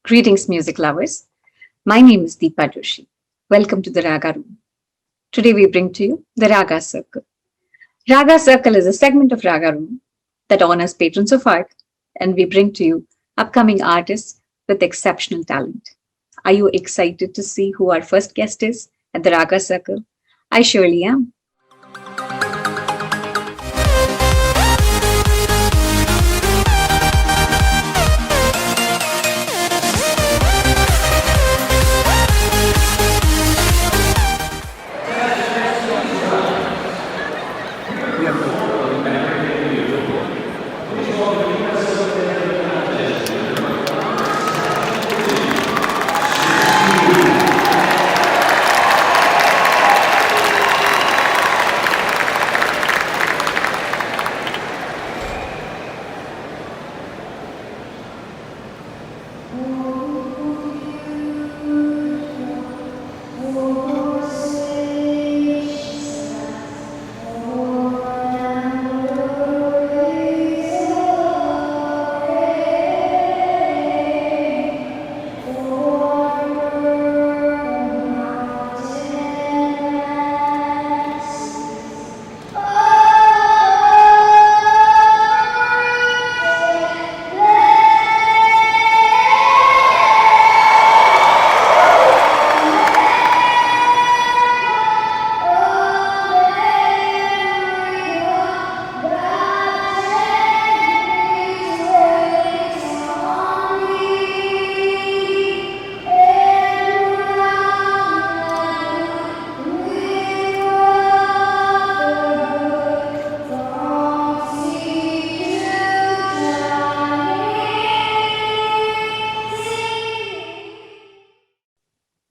Greetings, music lovers. My name is Deepa Joshi. Welcome to the Raaga Room. Today we bring to you the Raaga Circle. Raaga Circle is a segment of Raaga Room that honors patrons of art, and we bring to you upcoming artists with exceptional talent. Are you excited to see who our first guest is at the Raaga Circle? I surely am.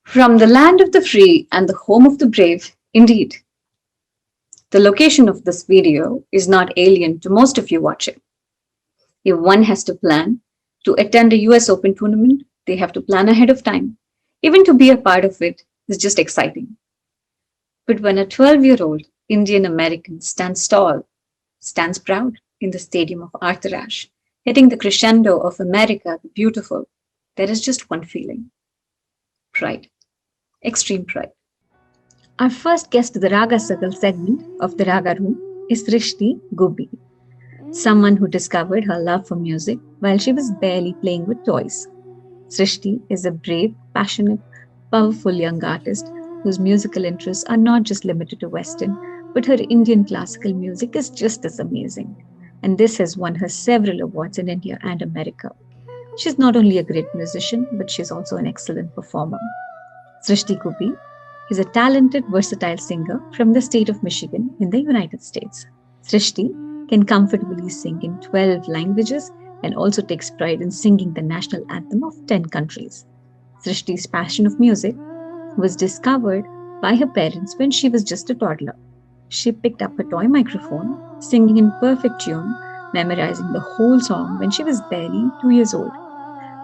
From the land of the free and the home of the brave, indeed. The location of this video is not alien to most of you watching. If one has to plan to attend a US Open tournament, they have to plan ahead of time. Even to be a part of it is just exciting. But when a 12-year-old Indian American stands tall, stands proud in the stadium of Arthur Ashe, hitting the crescendo of America the Beautiful, there is just one feeling: pride. Extreme pride. Our first guest to the Raaga Circle segment of the Raaga Room is Srushti Gubbi, someone who discovered her love for music while she was barely playing with toys. Srushti is a brave, passionate, powerful young artist whose musical interests are not just limited to Western, but her Indian classical music is just as amazing. And this has won her several awards in India and America. She's not only a great musician, but she's also an excellent performer. Srushti Gubbi is a talented, versatile singer from the state of Michigan in the United States. Srushti can comfortably sing in 12 languages and also takes pride in singing the national anthem of 10 countries. Srushti's passion of music was discovered by her parents when she was just a toddler. She picked up a toy microphone, singing in perfect tune, memorizing the whole song when she was barely 2 years old.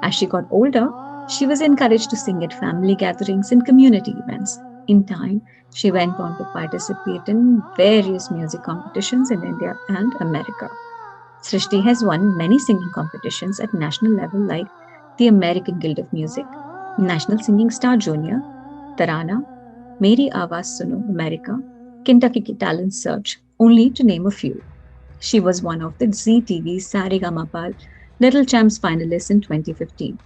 As she got older, she was encouraged to sing at family gatherings and community events. In time, she went on to participate in various music competitions in India and America. Srushti has won many singing competitions at national level like the American Guild of Music, National Singing Star Junior, Tarana, Meri Awaaz Suno America, Kentucky Talent Search, only to name a few. She was one of the Zee TV SaReGaMaPa Little Champs finalists in 2015.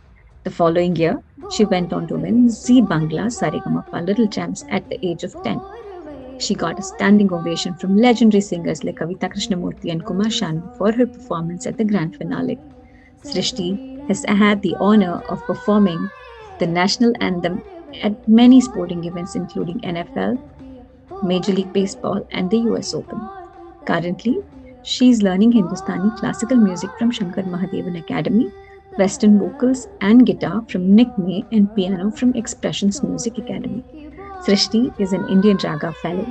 The following year, she went on to win Zee Bangla SaReGaMaPa Little Champs at the age of 10. She got a standing ovation from legendary singers like Kavita Krishnamurthy and Kumar Sanu for her performance at the grand finale. Srushti has had the honor of performing the national anthem at many sporting events including NFL, Major League Baseball and the US Open. Currently, she is learning Hindustani classical music from Shankar Mahadevan Academy, Western vocals and guitar from Nick May, and piano from Expressions Music Academy. Srushti is an Indian Raga Fellow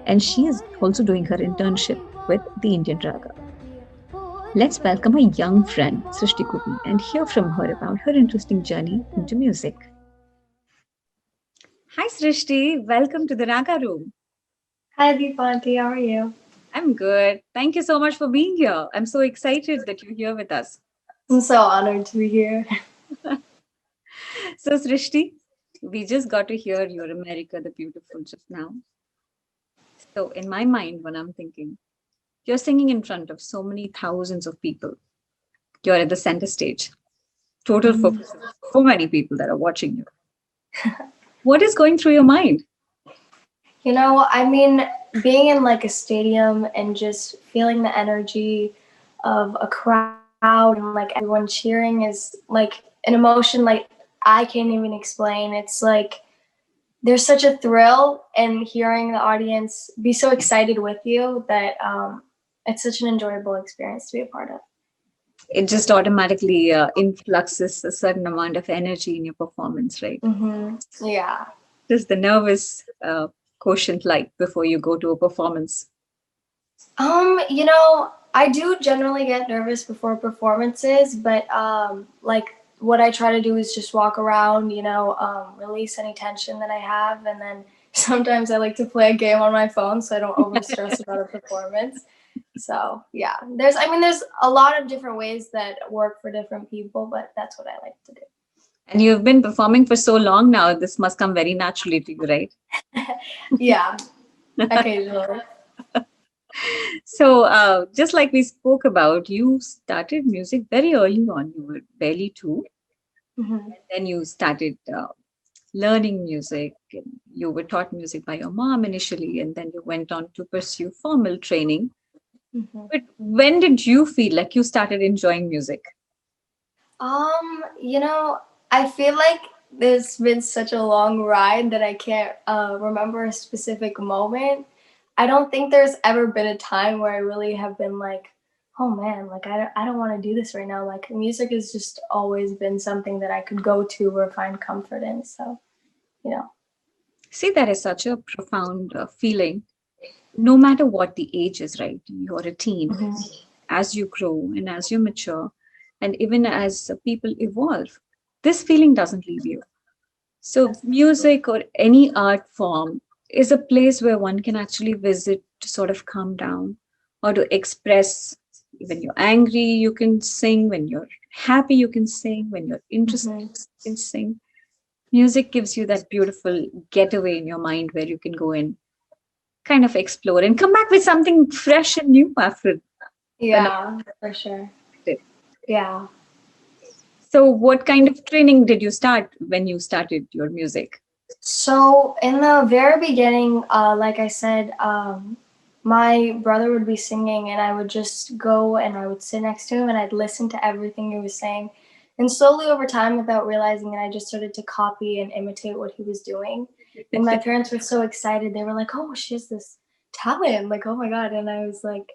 and she is also doing her internship with the Indian Raga. Let's welcome a young friend, Srushti Gubbi, and hear from her about her interesting journey into music. Hi, Srushti. Welcome to the Raaga Room. Hi, Deepanti. How are you? I'm good. Thank you so much for being here. I'm so excited that you're here with us. I'm so honored to be here. So, Srishti, we just got to hear your America the Beautiful just now. So, in my mind, when I'm thinking, you're singing in front of so many thousands of people, you're at the center stage, total Mhm. focus of so many people that are watching you. What is going through your mind? Being in like a stadium and just feeling the energy of a crowd and like everyone cheering is like an emotion like I can't even explain. It's like there's such a thrill in hearing the audience be so excited with you that it's such an enjoyable experience to be a part of. It just automatically influxes a certain amount of energy in your performance, right? Yeah. Just the nervous quotient like before you go to a performance. I do generally get nervous before performances, but like what I try to do is just walk around, release any tension that I have, and then sometimes I like to play a game on my phone so I don't over stress about a performance. So yeah, there's a lot of different ways that work for different people, but that's what I like to do. And you've been performing for so long now, this must come very naturally to you, right? Yeah, occasionally. So, just like we spoke about, you started music very early on. You were barely two. Hmm. Then you started learning music. And you were taught music by your mom initially, and then you went on to pursue formal training. Hmm. But when did you feel like you started enjoying music? You know, I feel like there's been such a long ride that I can't remember a specific moment. I don't think there's ever been a time where I really have been like, oh man, like I don't want to do this right now. Like music has just always been something that I could go to or find comfort in. So, you know. See, that is such a profound feeling. No matter what the age is, right? You're a teen. Mhm. As you grow and as you mature, and even as people evolve, this feeling doesn't leave you. So, music or any art form is a place where one can actually visit to sort of calm down or to express. When you're angry, you can sing. When you're happy, you can sing. When you're interested, Mhm. you can sing. Music gives you that beautiful getaway in your mind where you can go and kind of explore and come back with something fresh and new after an Yeah, for sure. active. Yeah. So, what kind of training did you start when you started your music? So in the very beginning, like I said, my brother would be singing, and I would just go and I would sit next to him, and I'd listen to everything he was saying. And slowly over time, without realizing it, I just started to copy and imitate what he was doing. And my parents were so excited; they were like, "Oh, she has this talent! Like, oh my god!" And I was like,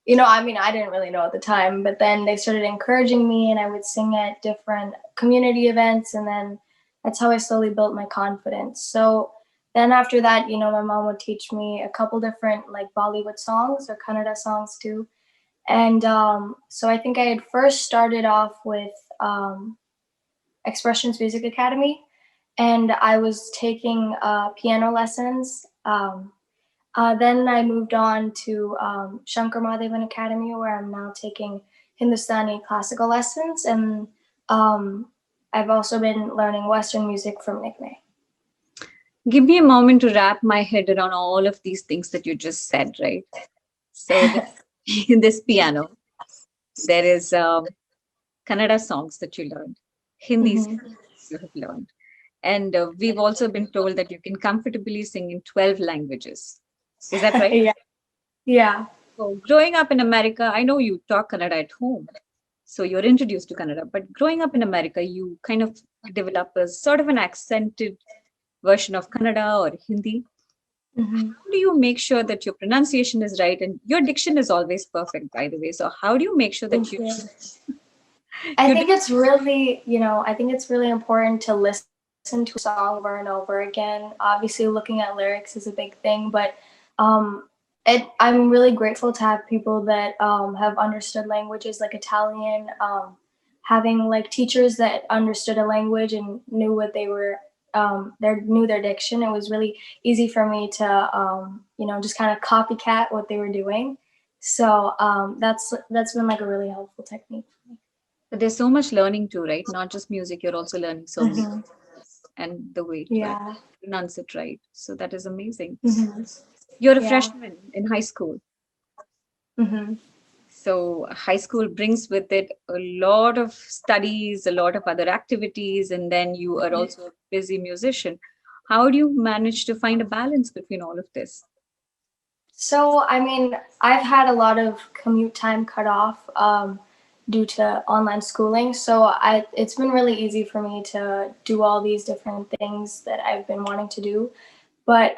I didn't really know at the time, but then they started encouraging me, and I would sing at different community events, and then that's how I slowly built my confidence. So then after that, my mom would teach me a couple different like Bollywood songs or Kannada songs too. And so I think I had first started off with Expressions Music Academy, and I was taking piano lessons. Then I moved on to Shankar Mahadevan Academy, where I'm now taking Hindustani classical lessons, and um, I've also been learning Western music from Nick May. Give me a moment to wrap my head around all of these things that you just said, right? So, in this piano, there is Kannada songs that you learned, Hindi songs Hmm. you have learned. And we've also been told that you can comfortably sing in 12 languages. Is that right? Yeah. Yeah. So, growing up in America, I know you talk Kannada at home. So, you're introduced to Kannada. But growing up in America, you kind of develop a sort of an accented version of Kannada or Hindi. Hmm. How do you make sure that your pronunciation is right? And your diction is always perfect, by the way. So, how do you make sure that Thank you, you. I you think it's really, I think it's really important to listen to a song over and over again. Obviously, looking at lyrics is a big thing, but I'm really grateful to have people that have understood languages like Italian, having like teachers that understood a language and knew what they were, knew their diction. It was really easy for me to, just kind of copycat what they were doing. So that's been like a really helpful technique for me. But there's so much learning too, right? Not just music, you're also learning so many Mhm. and the way to Yeah. pronounce it right. So that is amazing. Hmm. You're a Yeah. freshman in high school. Hmm. So high school brings with it a lot of studies, a lot of other activities, and then you are also a busy musician. How do you manage to find a balance between all of this? So, I mean, I've had a lot of commute time cut off due to online schooling. So, it's been really easy for me to do all these different things that I've been wanting to do. But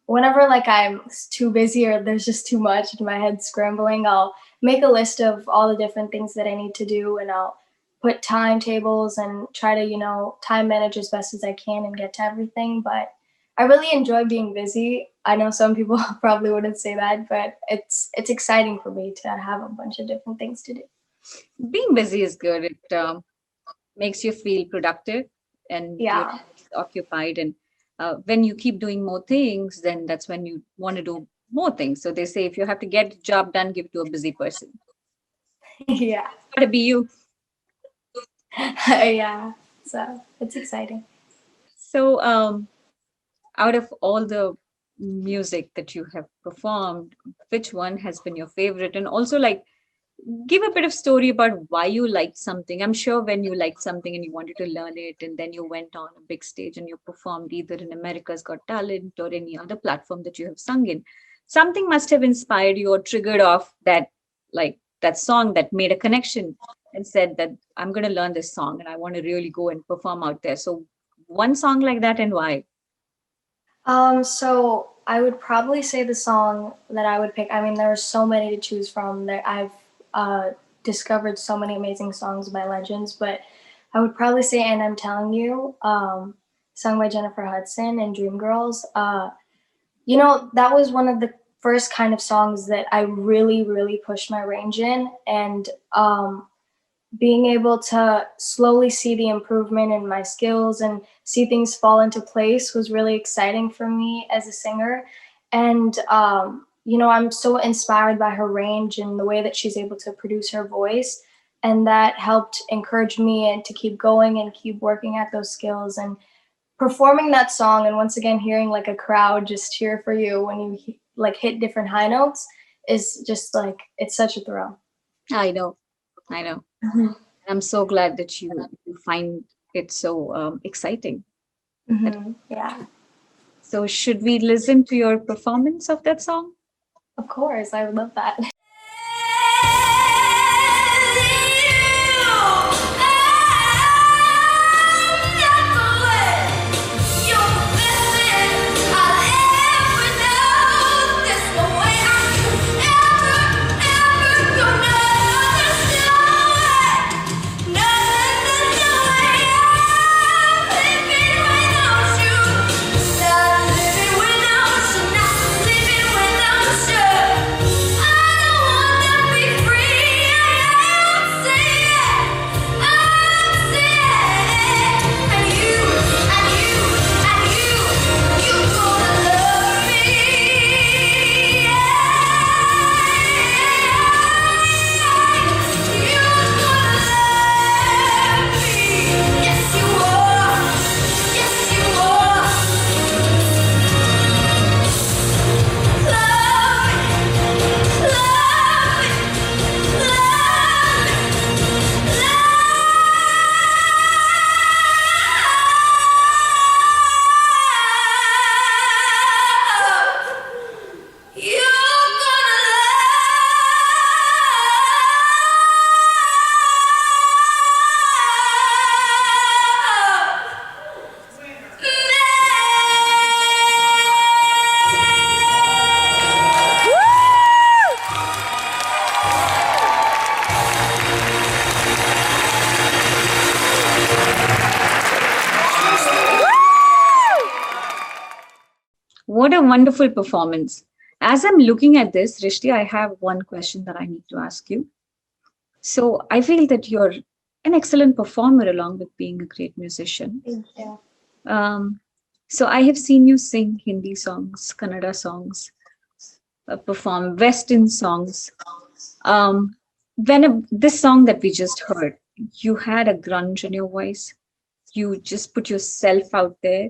whenever like I'm too busy or there's just too much in my head scrambling, I'll make a list of all the different things that I need to do, and I'll put timetables and try to, time manage as best as I can and get to everything. But I really enjoy being busy. I know some people probably wouldn't say that, but it's exciting for me to have a bunch of different things to do. Being busy is good. It makes you feel productive and you're Yeah. occupied. And when you keep doing more things, then that's when you want to do more things. So they say if you have to get the job done, give it to a busy person. Yeah. Got to be you. Yeah. So it's exciting. So, out of all the music that you have performed, which one has been your favorite? And also, like, give a bit of story about why you liked something. I'm sure when you liked something and you wanted to learn it, and then you went on a big stage and you performed either in America's Got Talent or any other platform that you have sung in, something must have inspired you or triggered off that, like, that song that made a connection and said that I'm going to learn this song and I want to really go and perform out there. So, one song like that and why? So I would probably say the song that I would pick. I mean, there are so many to choose from. There, I've discovered so many amazing songs by legends, but I would probably say "And I'm Telling You," sung by Jennifer Hudson and Dreamgirls. That was one of the first kind of songs that I really, really pushed my range in, and being able to slowly see the improvement in my skills and see things fall into place was really exciting for me as a singer. And, I'm so inspired by her range and the way that she's able to produce her voice. And that helped encourage me and to keep going and keep working at those skills and performing that song. And once again, hearing like a crowd just cheer for you when you like hit different high notes is just like, it's such a thrill. I know, I know. I'm so glad that you find it so exciting. Yeah. So, should we listen to your performance of that song? Of course, I would love that. What a wonderful performance. As I'm looking at this, Rishti, I have one question that I need to ask you. So I feel that you're an excellent performer along with being a great musician. Thank you. Um, so I have seen you sing Hindi songs, Kannada songs, perform Western songs. This song that we just heard, you had a grunge in your voice. You just put yourself out there.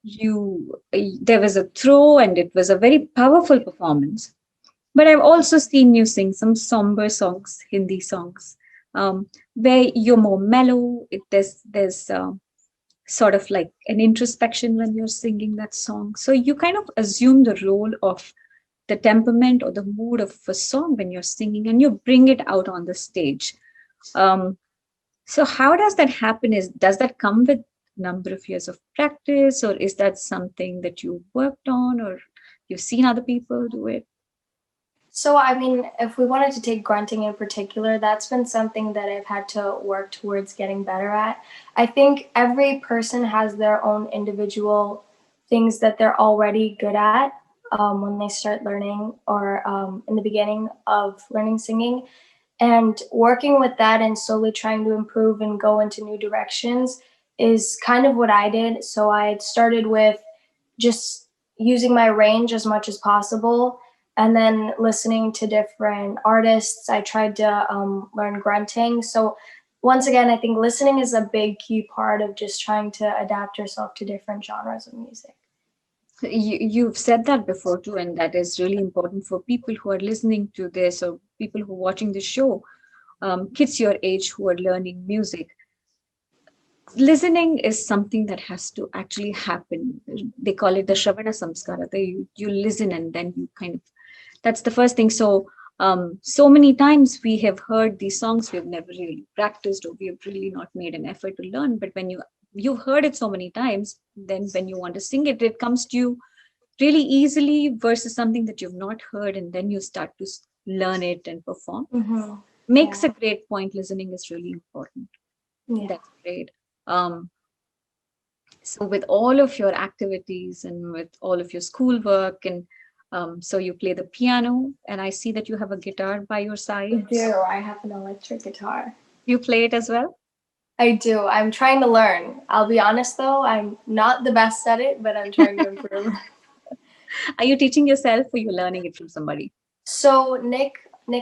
There was a throw, and it was a very powerful performance. But I've also seen you sing some somber songs, Hindi songs, where you're more mellow. There's sort of like an introspection when you're singing that song. So you kind of assume the role of the temperament or the mood of a song when you're singing, and you bring it out on the stage. Um, so how does that happen? Does that come with number of years of practice, or is that something that you worked on, or you've seen other people do it? So, I mean, if we wanted to take grunting in particular, that's been something that I've had to work towards getting better at. I think every person has their own individual things that they're already good at when they start learning or in the beginning of learning singing. And working with that and slowly trying to improve and go into new directions is kind of what I did. So I had started with just using my range as much as possible and then listening to different artists. I tried to learn grunting. So once again, I think listening is a big key part of just trying to adapt yourself to different genres of music. You've said that before too, and that is really important for people who are listening to this, or people who are watching the show, kids your age who are learning music. Listening is something that has to actually happen. They call it the Shravana Samskara. You listen, and then you kind of, that's the first thing. So so many times we have heard these songs, we have never really practiced, or we have really not made an effort to learn. But when you've heard it so many times, then when you want to sing it, it comes to you really easily versus something that you've not heard, and then you start to learn it and perform. Mm-hmm. Makes Yeah. a great point. Listening is really important. Yeah. That's great. Um, so with all of your activities and with all of your schoolwork, and so you play the piano, and I see that you have a guitar by your I side. do. I have an electric guitar. You play it as well? I do. I'm trying to learn. I'll be honest though, I'm not the best at it, but I'm trying to improve. Are you teaching yourself, or you learning it from somebody? So Nick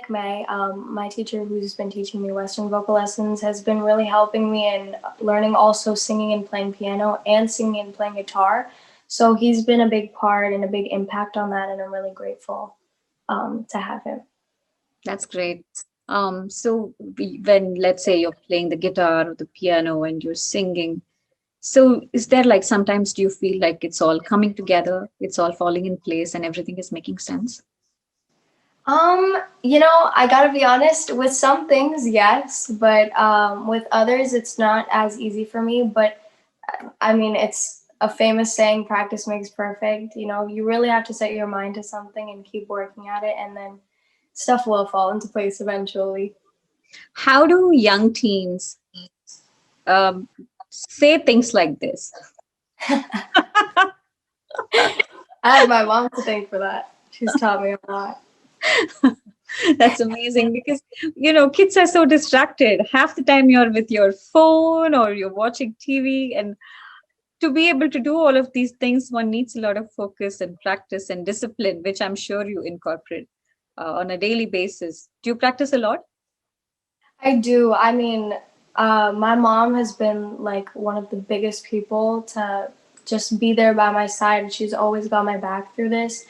May, my teacher who's been teaching me Western vocal lessons, has been really helping me in learning also singing and playing piano and singing and playing guitar. So he's been a big part and a big impact on that, and I'm really grateful to have him. That's great. So when, let's say, you're playing the guitar or the piano and you're singing, so is there like sometimes do you feel like it's all coming together, it's all falling in place, and everything is making sense? I gotta be honest, with some things, yes, but with others, it's not as easy for me. But I mean, it's a famous saying, practice makes perfect. You really have to set your mind to something and keep working at it, and then stuff will fall into place eventually. How do young teens say things like this? I have my mom to thank for that. She's taught me a lot. That's amazing because kids are so distracted. Half the time you're with your phone or you're watching TV, and to be able to do all of these things, one needs a lot of focus and practice and discipline, which I'm sure you incorporate on a daily basis. Do you practice a lot? I do. I mean, my mom has been like one of the biggest people to just be there by my side. She's always got my back through this.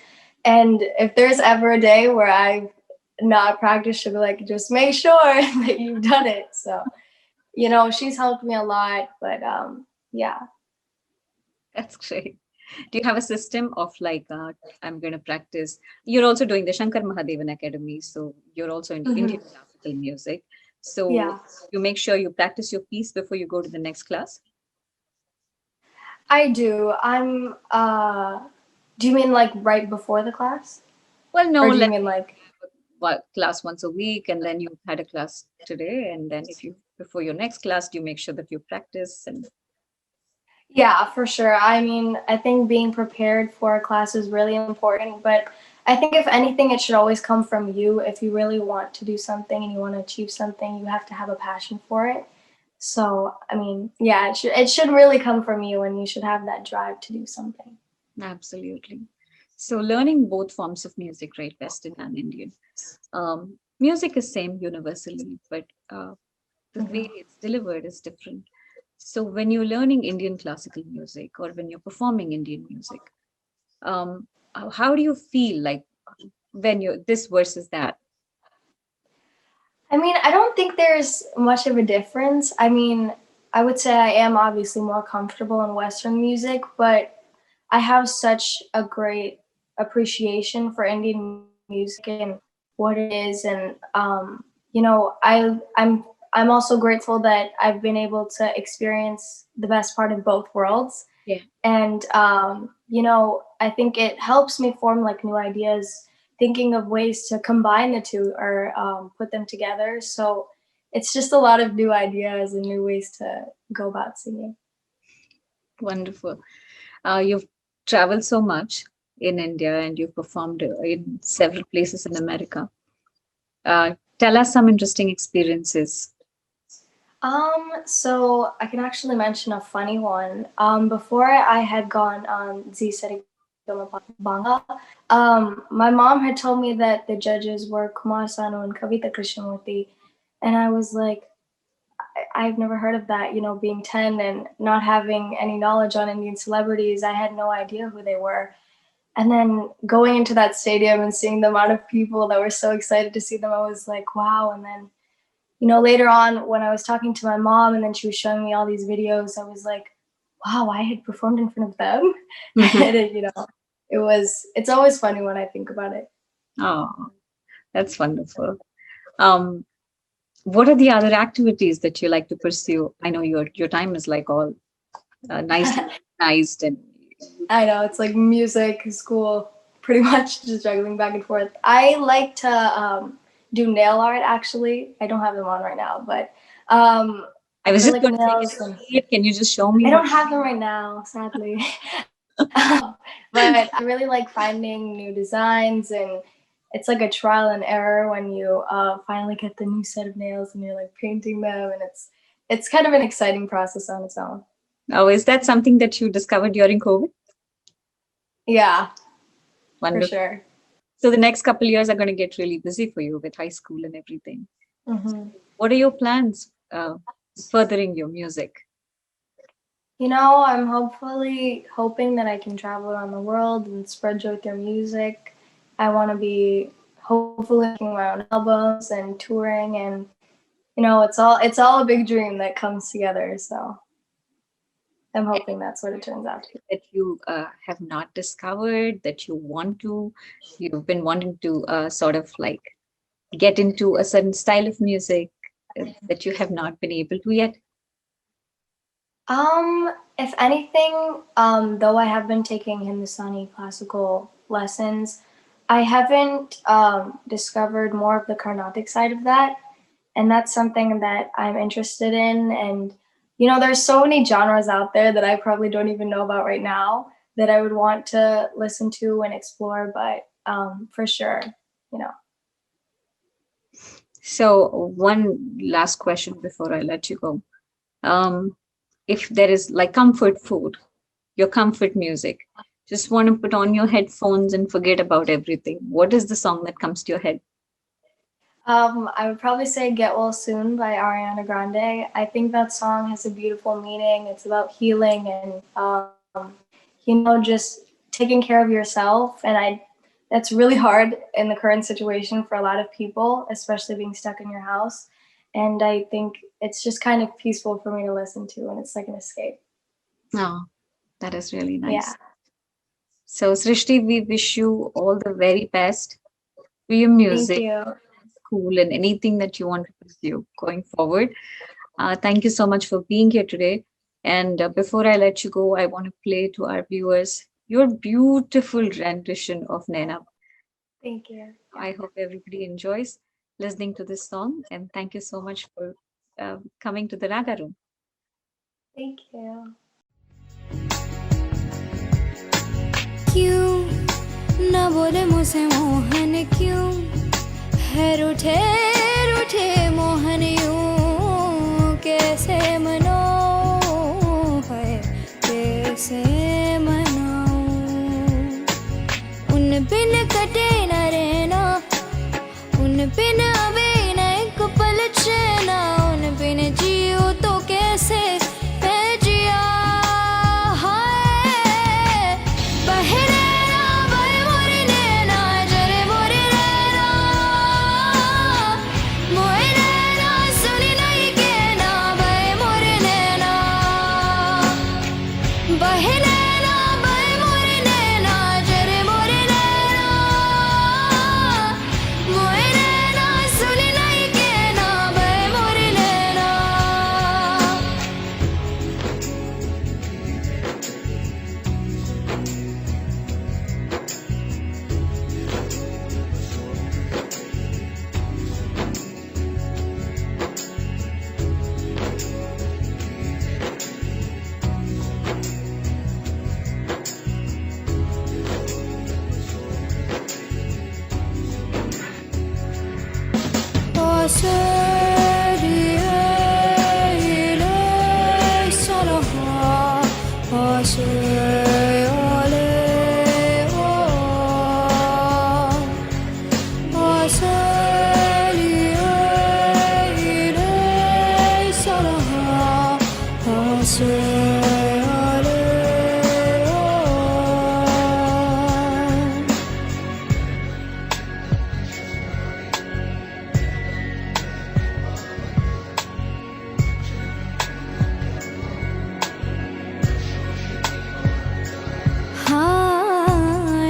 And if there's ever a day where I've not practiced, she'll be like, just make sure that you've done it. So, she's helped me a lot. But yeah. That's great. Do you have a system of like, I'm going to practice? You're also doing the Shankar Mahadevan Academy, so you're also into Indian classical music. So Yeah, you make sure you practice your piece before you go to the next class? I do. Do you mean like right before the class? Well, no, Or do you let's mean like, class once a week, and then you had a class today, and then if you before your next class, do you make sure that you practice? And yeah, for sure. I mean, I think being prepared for a class is really important, but I think if anything, it should always come from you. If you really want to do something and you want to achieve something, you have to have a passion for it. So, I mean, yeah, it should really come from you, and you should have that drive to do something. Absolutely. So learning both forms of music, right, Western and Indian. Music is same universally, but the way Mhm. it's delivered is different. So when you're learning Indian classical music or when you're performing Indian music, how do you feel like when you're this versus that? I mean, I don't think there's much of a difference. I mean, I would say I am obviously more comfortable in Western music, but I have such a great appreciation for Indian music and what it is, and I'm also grateful that I've been able to experience the best part of both worlds. Yeah. And I think it helps me form like new ideas, thinking of ways to combine the two or put them together. So it's just a lot of new ideas and new ways to go about singing. Wonderful. You've traveled so much in India and you've performed in several places in America. Tell us some interesting experiences. So I can actually mention a funny one. Before I had gone on Zee SaReGaMaPa Bangla, my mom had told me that the judges were Kumar Sanu and Kavita Krishnamurti, and I was like, I've never heard of that. You know, being 10 and not having any knowledge on Indian celebrities, I had no idea who they were. And then going into that stadium and seeing the amount of people that were so excited to see them, I was like, wow. And then later on when I was talking to my mom and then she was showing me all these videos, I was like, wow, I had performed in front of them. Mhm. And it's always funny when I think about it. Oh, that's wonderful. Um, what are the other activities that you like to pursue? I know your time is like all nicely organized and I know, it's like music, school, pretty much just juggling back and forth. I like to do nail art actually. I don't have them on right now, but I was just acrylic going to say, can nails. you And see it? Can you just show me I what? don't have them right now, sadly. But I really like finding new designs, and it's like a trial and error when you finally get the new set of nails and you're like painting them, and it's kind of an exciting process on its own. Oh, is that something that you discovered during COVID? Yeah, for Wonderful. sure. So the next couple years are going to get really busy for you with high school and everything. Hmm. What are your plans furthering your music? I'm hopefully hoping that I can travel around the world and spread joy through music. I want to be hopefully making my own albums and touring, and it's all a big dream that comes together. So I'm hoping that's what it turns out to be. That you have not discovered that you want to, you've been wanting to sort of like get into a certain style of music that you have not been able to yet? If anything, though I have been taking Hindustani classical lessons, I haven't discovered more of the Carnatic side of that, and that's something that I'm interested in. And there's so many genres out there that I probably don't even know about right now that I would want to listen to and explore. But for sure, you know. So, one last question before I let you go. Um, if there is like comfort food, your comfort music, just want to put on your headphones and forget about everything, what is the song that comes to your head? I would probably say "Get Well Soon" by Ariana Grande. I think that song has a beautiful meaning. It's about healing and just taking care of yourself. And that's really hard in the current situation for a lot of people, especially being stuck in your house. And I think it's just kind of peaceful for me to listen to, and it's like an escape. Oh, that is really Yeah. nice. So, Srishti, we wish you all the very best for your Thank music, you. school, and anything that you want to pursue going forward. Thank you so much for being here today. And before I let you go, I want to play to our viewers your beautiful rendition of Naina. Thank you. Yeah. I hope everybody enjoys listening to this song. And thank you so much for coming to the Raga Room. Thank you. क्यों न बोले मुझसे मोहन क्यों है रूठे रूठे मोहन यूं कैसे मनाऊं है कैसे मनाऊं उन बिन कटे न रहना उन बिन आवे न एक पल चैना उन बिन जियो तो कैसे मैं जिया हाय बहे नैना बहे मोरे नैना जरे मोरे नैना मोए नैना सुनी नहीं कहना बहे मोरे नैना बहे नैना बहे मोरे नैना जरे मोरे नैना मोए नैना सुनी नहीं कहना बहे मोरे नैना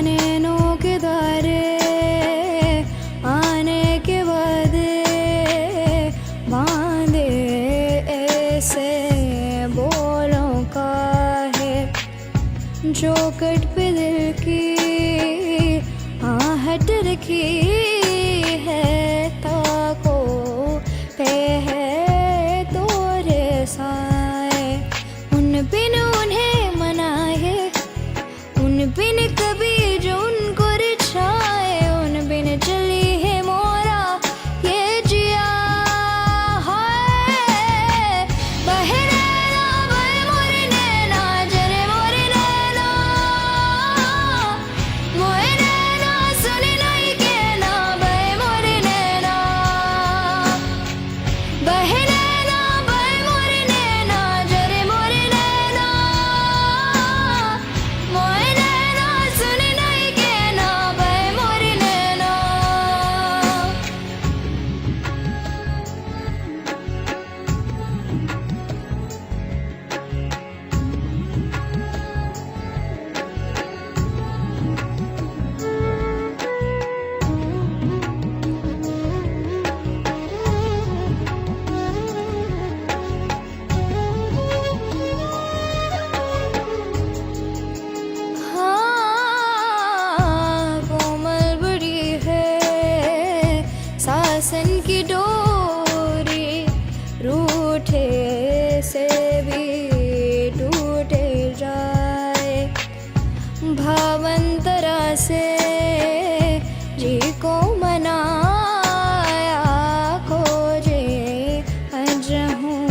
नैनों के दायरे आने के वादे बांधे ऐसे बोलों का है जो कट पे दिल की आहट रखी है ताको पे है तोरे साए उन बिन उन्हें मनाए उन बिन कभी जो उनको रिझाए उन बिन चली है मोरा ये जिया हाय बहे नैना बहे मोरे नैना जरे मोरे नैना मोए नैना सुनी नहीं कहना बहे मोरे नैना बहे नैना बहे मोरे नैना जरे मोरे नैना मोए नैना सुनी नहीं कहना बहे मोरे नैना हाँ कोमल बड़ी है सासन की डोरी रूठे से भी टूटे जाए भावंतरा से जी को मनाया खोजे अजहूं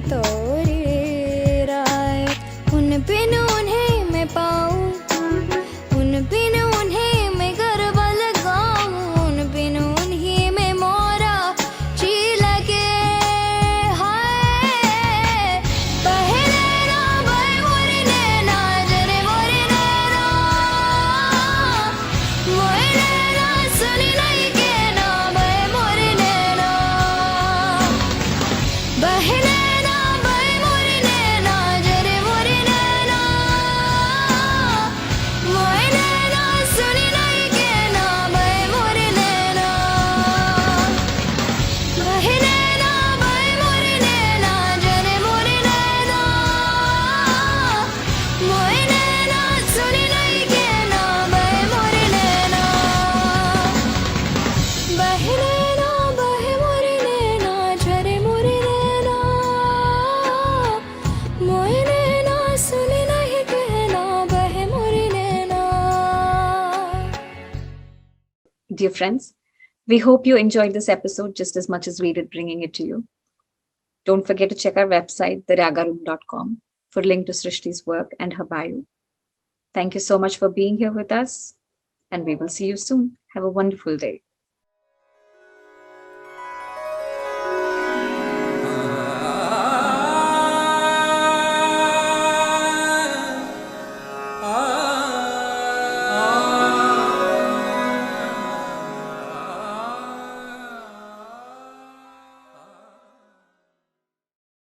तोरी राय उन बिन उन्हें मैं पाऊं उन बिन उन्हें मैं गरबा लगाऊं उन बिन उन्हीं में मोरा जी लगे हाय Dear friends, we hope you enjoyed this episode just as much as we did bringing it to you. Don't forget to check our website, theragaroom.com, for a link to Srushti's work and her bio. Thank you so much for being here with us, and we will see you soon. Have a wonderful day.